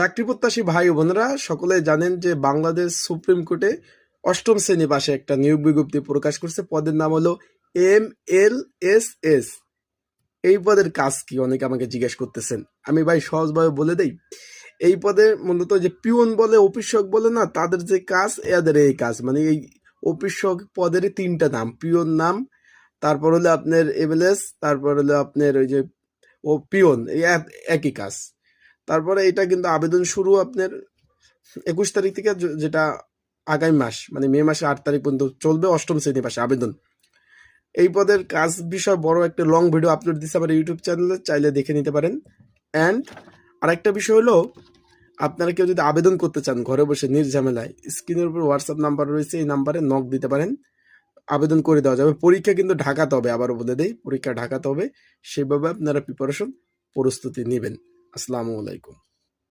চাকরি প্রত্যাশী ভাই ও বোনেরা সকলে জানেন যে বাংলাদেশ সুপ্রিম কোর্টে অষ্টম শ্রেণী পাশে একটা নিয়োগ বিজ্ঞপ্তি প্রকাশ করছে। পদের নাম হলো MLSS। এই পদের কাজ কি অনেকে আমাকে জিজ্ঞেস করতেছেন। আমি ভাই সহজভাবে বলে দেই। এই পদে মূলত যে পিওন বলে অফিসক বলে না, তাদের যে কাজ এদের এই কাজ, মানে এই অফিসক পদের তিনটা নাম, পিওন নাম, তারপর হলো আপনার MLS, তারপর হলো আপনার ওই যে পিওন, এই একই কাজ। তারপরে এটা কিন্তু আবেদন শুরু আপনার 21 তারিখ থেকে, যেটা আগামী মাস মানে মে মাসে 8 তারিখ পর্যন্ত চলবে। অষ্টম শ্রেণী পাশে আবেদন। এই পদের কাজ বিষয় বড় একটা লং ভিডিও আপলোড দিচ্ছে আমার ইউটিউব চ্যানেলে, চাইলে দেখে নিতে পারেন। অ্যান্ড আরেকটা বিষয় হলো, আপনারা কেউ যদি আবেদন করতে চান ঘরে বসে নির্ঝামেলায়, স্ক্রিনের উপর হোয়াটসঅ্যাপ নাম্বার রয়েছে, এই নাম্বারে নক দিতে পারেন, আবেদন করে দেওয়া যাবে। পরীক্ষা কিন্তু ঢাকাতে হবে, আবারও বলে দেই, পরীক্ষা ঢাকাতে হবে। সেভাবে আপনারা প্রস্তুতি নেবেন। আসসালামু আলাইকুম।